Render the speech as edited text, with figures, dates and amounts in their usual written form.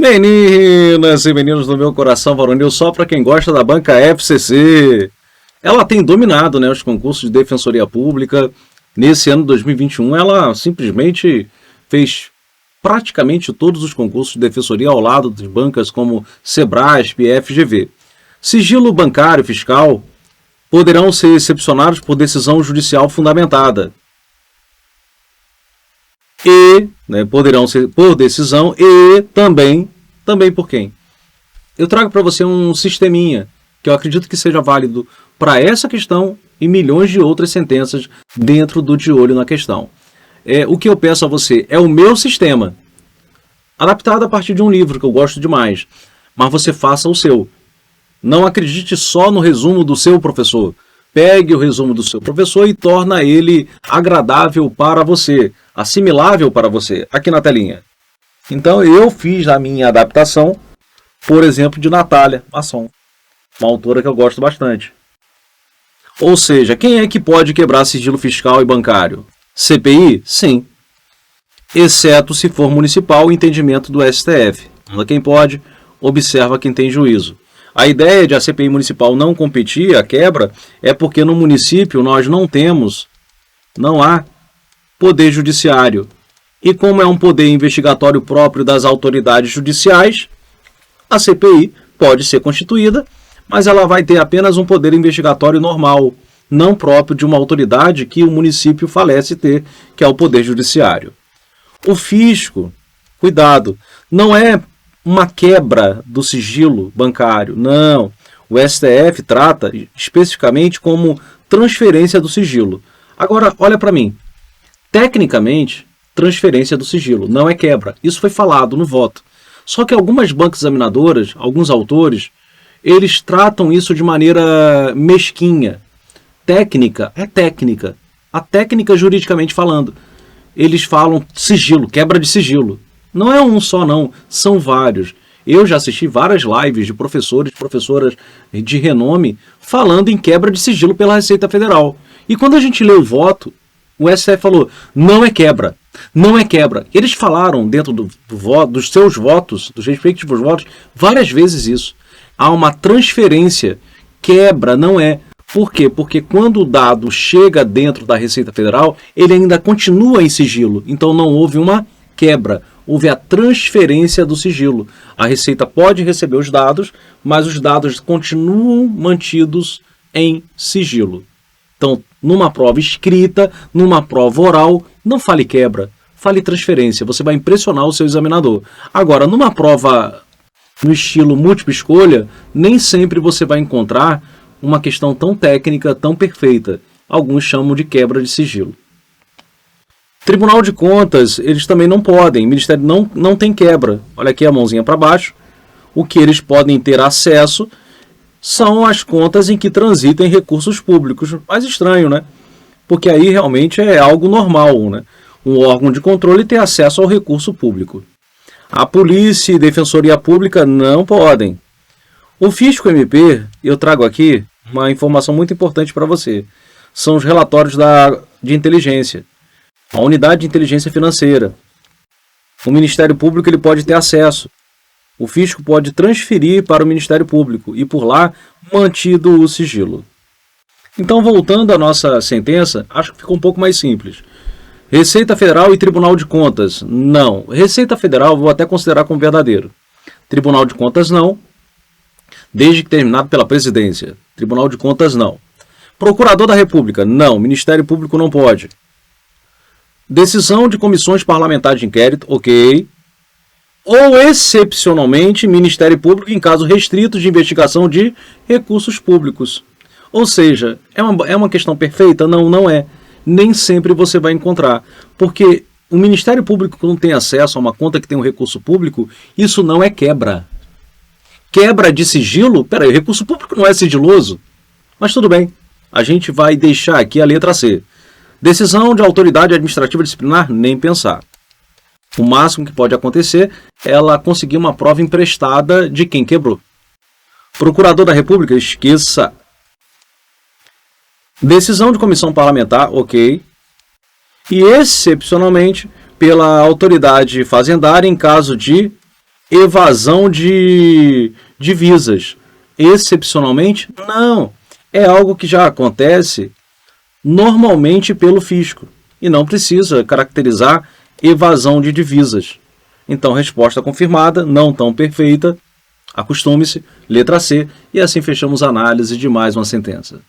Meninas e meninos do meu coração varonil, só para quem gosta da banca FCC. Ela tem dominado, os concursos de defensoria pública. Nesse ano de 2021, ela simplesmente fez praticamente todos os concursos de defensoria ao lado de bancas como Sebrasp e FGV. Sigilo bancário fiscal poderão ser excepcionados por decisão judicial fundamentada. E poderão ser por decisão e também por quem? Eu trago para você um sisteminha que eu acredito que seja válido para essa questão e milhões de outras sentenças dentro do De Olho na Questão. O que eu peço a você é o meu sistema, adaptado a partir de um livro que eu gosto demais, mas você faça o seu. Não acredite só no resumo do seu professor. Pegue o resumo do seu professor e torna ele agradável para você, assimilável para você, aqui na telinha. Então eu fiz a minha adaptação, por exemplo, de Natália Masson, uma autora que eu gosto bastante. Ou seja, quem é que pode quebrar sigilo fiscal e bancário? CPI? Sim. Exceto se for municipal o entendimento do STF. Quem pode, observa quem tem juízo. A ideia de a CPI municipal não competir, a quebra, é porque no município nós não há poder judiciário. E como é um poder investigatório próprio das autoridades judiciais, a CPI pode ser constituída, mas ela vai ter apenas um poder investigatório normal, não próprio de uma autoridade que o município falece ter, que é o poder judiciário. O fisco, cuidado, não é uma quebra do sigilo bancário, não. O STF trata especificamente como transferência do sigilo. Agora, olha para mim. Tecnicamente, transferência do sigilo, não é quebra. Isso foi falado no voto. Só que algumas bancas examinadoras, alguns autores, eles tratam isso de maneira mesquinha. Técnica é técnica. A técnica juridicamente falando. Eles falam sigilo, quebra de sigilo. Não é um só não, são vários. Eu já assisti várias lives de professores e professoras de renome falando em quebra de sigilo pela Receita Federal. E quando a gente lê o voto, o STF falou, não é quebra, não é quebra. Eles falaram dentro do voto, dos seus votos, dos respectivos votos, várias vezes isso. Há uma transferência, quebra não é. Por quê? Porque quando o dado chega dentro da Receita Federal, ele ainda continua em sigilo. Então não houve uma quebra, houve a transferência do sigilo. A Receita pode receber os dados, mas os dados continuam mantidos em sigilo. Então, numa prova escrita, numa prova oral, não fale quebra, fale transferência. Você vai impressionar o seu examinador. Agora, numa prova no estilo múltipla escolha, nem sempre você vai encontrar uma questão tão técnica, tão perfeita. Alguns chamam de quebra de sigilo. Tribunal de Contas, eles também não podem. O Ministério não tem quebra. Olha aqui a mãozinha para baixo. O que eles podem ter acesso são as contas em que transitem recursos públicos. Mais estranho, né? Porque aí realmente é algo normal, né? Um órgão de controle ter acesso ao recurso público. A polícia e defensoria pública não podem. O Fisco MP, eu trago aqui uma informação muito importante para você. São os relatórios de inteligência. A unidade de inteligência financeira. O Ministério Público ele pode ter acesso. O fisco pode transferir para o Ministério Público e por lá mantido o sigilo. Então, voltando à nossa sentença, acho que ficou um pouco mais simples. Receita Federal e Tribunal de Contas, não. Receita Federal vou até considerar como verdadeiro. Tribunal de Contas, não. Desde que terminado pela presidência. Tribunal de Contas, não. Procurador da República, não. Ministério Público não pode. Decisão de comissões parlamentares de inquérito, ok. Ou, excepcionalmente, Ministério Público em caso restrito de investigação de recursos públicos. Ou seja, é uma questão perfeita? Não, não é. Nem sempre você vai encontrar. Porque o Ministério Público que não tem acesso a uma conta que tem um recurso público, isso não é quebra. Quebra de sigilo? Peraí, o recurso público não é sigiloso? Mas tudo bem, a gente vai deixar aqui a letra C. Decisão de autoridade administrativa disciplinar, nem pensar. O máximo que pode acontecer é ela conseguir uma prova emprestada de quem quebrou. Procurador da República, esqueça. Decisão de comissão parlamentar, ok. E excepcionalmente pela autoridade fazendária em caso de evasão de divisas. Excepcionalmente? Não. É algo que já acontece normalmente pelo fisco e não precisa caracterizar evasão de divisas. Então, resposta confirmada, não tão perfeita, acostume-se, letra C, e assim fechamos a análise de mais uma sentença.